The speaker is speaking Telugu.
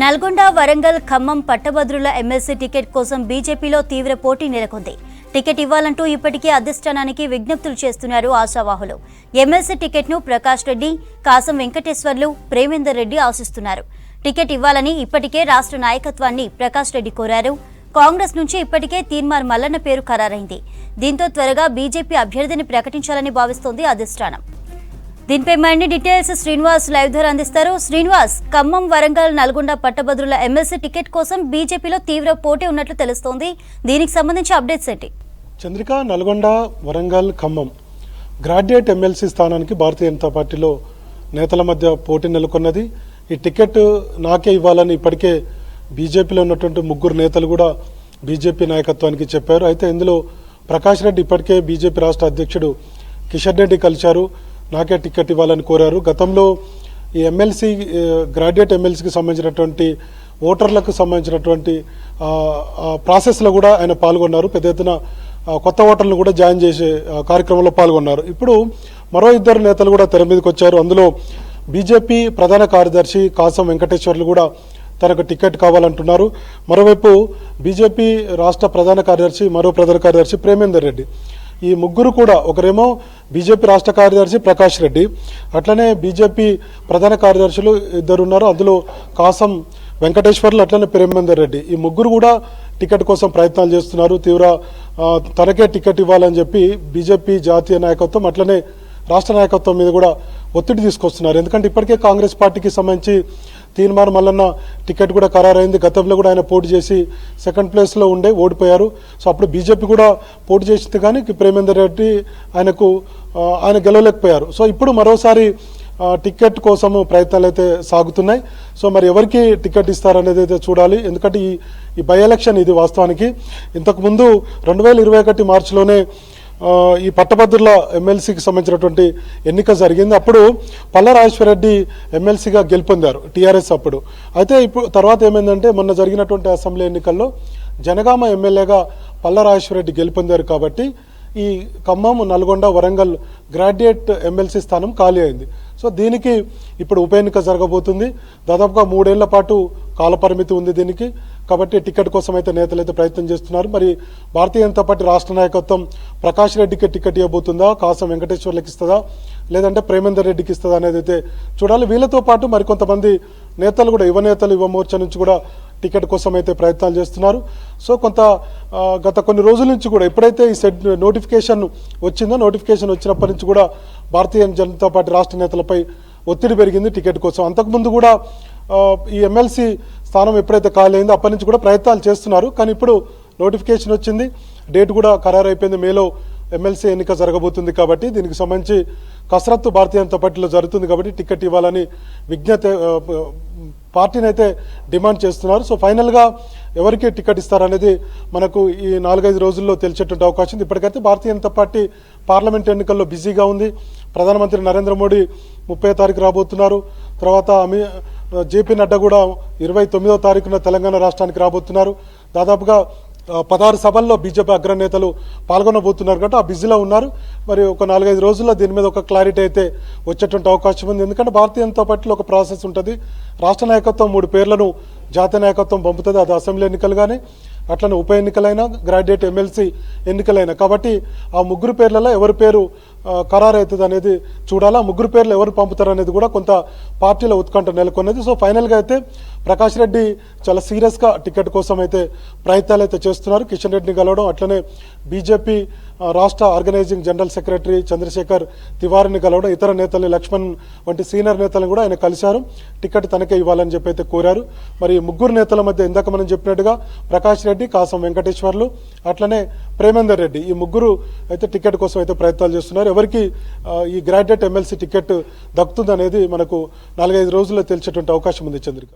నల్గొండ, వరంగల్, ఖమ్మం పట్టభద్రుల ఎమ్మెల్సీ టికెట్ కోసం బీజేపీలో తీవ్ర పోటీ నెలకొంది. టికెట్ ఇవ్వాలంటూ ఇప్పటికే అధిష్టానానికి విజ్ఞప్తులు చేస్తున్నారు ఆశావాహులు. ఎమ్మెల్సీ టికెట్ను ప్రకాష్ రెడ్డి, కాసం వెంకటేశ్వర్లు, ప్రేమేందర్ రెడ్డి ఆశిస్తున్నారు. టికెట్ ఇవ్వాలని ఇప్పటికే రాష్ట్ర నాయకత్వాన్ని ప్రకాష్ రెడ్డి కోరారు. కాంగ్రెస్ నుంచి ఇప్పటికే తీన్మార్ మల్లన్న పేరు ఖరారైంది. దీంతో త్వరగా బీజేపీ అభ్యర్థిని ప్రకటించాలని భావిస్తోంది అధిష్టానం. దీనిపై మరిన్ని డీటెయిల్స్ శ్రీనివాస్ లైవ్ ద్వారా అందిస్తారు. శ్రీనివాస్, ఖమ్మం, వరంగల్, నల్గొండ పట్టభద్రుల ఎమ్మెల్సీ టికెట్ కోసం బీజేపీలో తీవ్ర పోటీ ఉన్నట్లు తెలుస్తోంది. దీనికి సంబంధించి అప్డేట్స్ ఏంటి? చంద్రిక, నల్గొండ, వరంగల్, ఖమ్మం గ్రాడ్యుయేట్ ఎమ్మెల్సీ స్థానానికి భారతీయ జనతా పార్టీలో నేతల మధ్య పోటీ నెలకొన్నది. ఈ టికెట్ నాకే ఇవ్వాలని ఇప్పటికే బీజేపీలో ఉన్నటువంటి ముగ్గురు నేతలు కూడా బీజేపీ నాయకత్వానికి చెప్పారు. అయితే ఇందులో ప్రకాష్ రెడ్డి ఇప్పటికే బీజేపీ రాష్ట్ర అధ్యక్షుడు కిషన్ రెడ్డి కలిశారు. నాకే టికెట్ ఇవ్వాలని కోరారు. గతంలో ఈ ఎమ్మెల్సీ గ్రాడ్యుయేట్ ఎమ్మెల్సీకి సంబంధించినటువంటి ఓటర్లకు సంబంధించినటువంటి ప్రాసెస్లో కూడా ఆయన పాల్గొన్నారు. పెద్ద ఎత్తున కొత్త ఓటర్లను కూడా జాయిన్ చేసే కార్యక్రమంలో పాల్గొన్నారు. ఇప్పుడు మరో ఇద్దరు నేతలు కూడా తెర మీదకి వచ్చారు. అందులో బీజేపీ ప్రధాన కార్యదర్శి కాసం వెంకటేశ్వర్లు కూడా తనకు టికెట్ కావాలంటున్నారు. మరోవైపు బీజేపీ రాష్ట్ర ప్రధాన కార్యదర్శి, మరో ప్రధాన కార్యదర్శి ప్రేమేందర్ రెడ్డి, ఈ ముగ్గురు కూడా, ఒకరేమో బీజేపీ రాష్ట్ర కార్యదర్శి ప్రకాష్ రెడ్డి, అట్లనే బీజేపీ ప్రధాన కార్యదర్శులు ఇద్దరు ఉన్నారు. అందులో కాసం వెంకటేశ్వర్లు, అట్లనే ప్రేమేందర్ రెడ్డి, ఈ ముగ్గురు కూడా టికెట్ కోసం ప్రయత్నాలు చేస్తున్నారు. తనకే టికెట్ ఇవ్వాలని చెప్పి బీజేపీ జాతీయ నాయకత్వం అట్లనే రాష్ట్ర నాయకత్వం మీద కూడా ఒత్తిడి తీసుకొస్తున్నారు. ఎందుకంటే ఇప్పటికే కాంగ్రెస్ పార్టీకి సంబంధించి తీన్మార్ మల్లన్న టికెట్ కూడా ఖరారైంది. గతంలో కూడా ఆయన పోటీ చేసి సెకండ్ ప్లేస్లో ఉండే ఓడిపోయారు. సో అప్పుడు బీజేపీ కూడా పోటీ చేసింది, కానీ ప్రేమేందర్ రెడ్డి ఆయన గెలవలేకపోయారు. సో ఇప్పుడు మరోసారి టికెట్ కోసము ప్రయత్నాలు అయితే సాగుతున్నాయి. సో మరి ఎవరికి టికెట్ ఇస్తారనేది అయితే చూడాలి. ఎందుకంటే ఈ బై ఎలక్షన్ ఇది వాస్తవానికి ఇంతకుముందు 2021 మార్చిలోనే ఈ పట్టభద్రుల ఎమ్మెల్సీకి సంబంధించినటువంటి ఎన్నిక జరిగింది. అప్పుడు పల్లా రాజేశ్వరరెడ్డి ఎమ్మెల్సీగా గెలుపొందారు టీఆర్ఎస్ అప్పుడు. అయితే ఇప్పుడు తర్వాత ఏమైందంటే, మొన్న జరిగినటువంటి అసెంబ్లీ ఎన్నికల్లో జనగామ ఎమ్మెల్యేగా పల్లా రాజేశ్వరరెడ్డి గెలుపొందారు. కాబట్టి ఈ ఖమ్మం, నల్గొండ, వరంగల్ గ్రాడ్యుయేట్ ఎమ్మెల్సీ స్థానం ఖాళీ అయింది. సో దీనికి ఇప్పుడు ఉప ఎన్నిక జరగబోతుంది. దాదాపుగా 3 ఏళ్ల పాటు కాలపరిమితి ఉంది దీనికి. కాబట్టి టికెట్ కోసం అయితే నేతలు అయితే ప్రయత్నం చేస్తున్నారు. మరి భారతీయ జనతా పార్టీ రాష్ట్ర నాయకత్వం ప్రకాష్ రెడ్డికి టికెట్ ఇవ్వబోతుందా, కాసం వెంకటేశ్వర్లకి ఇస్తుందా, లేదంటే ప్రేమేందర్ రెడ్డికి ఇస్తుందా అనేది అయితే చూడాలి. వీళ్ళతో పాటు మరికొంతమంది నేతలు కూడా, యువ నేతలు, యువ మోర్చా నుంచి కూడా టికెట్ కోసం అయితే ప్రయత్నాలు చేస్తున్నారు. సో గత కొన్ని రోజుల నుంచి కూడా, ఎప్పుడైతే ఈ నోటిఫికేషన్ వచ్చిందో, నోటిఫికేషన్ వచ్చినప్పటి నుంచి కూడా భారతీయ జనతా పార్టీ రాష్ట్ర నేతలపై ఒత్తిడి పెరిగింది టికెట్ కోసం. అంతకుముందు కూడా ఈ ఎమ్మెల్సీ స్థానం ఎప్పుడైతే ఖాళీ అయిందో అప్పటి నుంచి కూడా ప్రయత్నాలు చేస్తున్నారు. కానీ ఇప్పుడు నోటిఫికేషన్ వచ్చింది, డేట్ కూడా ఖరారైపోయింది. మేలో ఎమ్మెల్సీ ఎన్నిక జరగబోతుంది. కాబట్టి దీనికి సంబంధించి కసరత్తు భారతీయ జనతా పార్టీలో జరుగుతుంది. కాబట్టి టికెట్ ఇవ్వాలని పార్టీని అయితే డిమాండ్ చేస్తున్నారు. సో ఫైనల్గా ఎవరికి టికెట్ ఇస్తారనేది మనకు ఈ 4-5 రోజుల్లో తెలిసేటువంటి అవకాశం ఉంది. ఇప్పటికైతే భారతీయ జనతా పార్టీ పార్లమెంట్ ఎన్నికల్లో బిజీగా ఉంది. ప్రధానమంత్రి నరేంద్ర మోడీ 30వ తారీఖు రాబోతున్నారు. తర్వాత జేపీ నడ్డా కూడా 29వ తారీఖున తెలంగాణ రాష్ట్రానికి రాబోతున్నారు. దాదాపుగా 16 సభల్లో బీజేపీ అగ్రనేతలు పాల్గొనబోతున్నారు. కాబట్టి ఆ బిజీలో ఉన్నారు. మరి ఒక 4-5 రోజుల్లో దీని మీద ఒక క్లారిటీ అయితే వచ్చేటువంటి అవకాశం ఉంది. ఎందుకంటే భారతీయ జనతా పార్టీలో ఒక ప్రాసెస్ ఉంటుంది. రాష్ట్ర నాయకత్వం 3 పేర్లను జాతీయ నాయకత్వం పంపుతుంది. అది అసెంబ్లీ ఎన్నికలు కానీ, అట్లనే ఉప ఎన్నికలైనా, గ్రాడ్యుయేట్ ఎమ్మెల్సీ ఎన్నికలైనా. కాబట్టి ఆ 3 పేర్లలో ఎవరి పేరు ఖరారు అవుతుంది అనేది చూడాలా. 3 పేర్లు ఎవరు పంపుతారు అనేది కూడా కొంత పార్టీలో ఉత్కంఠ నెలకొన్నది. సో ఫైనల్గా అయితే ప్రకాష్ రెడ్డి చాలా సీరియస్గా టికెట్ కోసం అయితే ప్రయత్నాలు అయితే చేస్తున్నారు. కిషన్ రెడ్డిని కలవడం, అట్లనే బీజేపీ రాష్ట్ర ఆర్గనైజింగ్ జనరల్ సెక్రటరీ చంద్రశేఖర్ తివారీని కలవడం, ఇతర నేతల్ని, లక్ష్మణ్ వంటి సీనియర్ నేతలను కూడా ఆయన కలిశారు. టికెట్ తనకే ఇవ్వాలని చెప్పి అయితే కోరారు. మరి 3 నేతల మధ్య ఇందాక మనం చెప్పినట్టుగా ప్రకాష్ రెడ్డి, కాసం వెంకటేశ్వర్లు, అట్లనే ప్రేమేందర్ రెడ్డి, ఈ 3 అయితే టికెట్ కోసం అయితే ప్రయత్నాలు చేస్తున్నారు. ఎవరికి ఈ గ్రాడ్యుయేట్ ఎమ్మెల్సీ టికెట్ దక్కుతుంది అనేది మనకు 4-5 రోజుల్లో తెలిసేటువంటి అవకాశం ఉంది. చంద్రిక.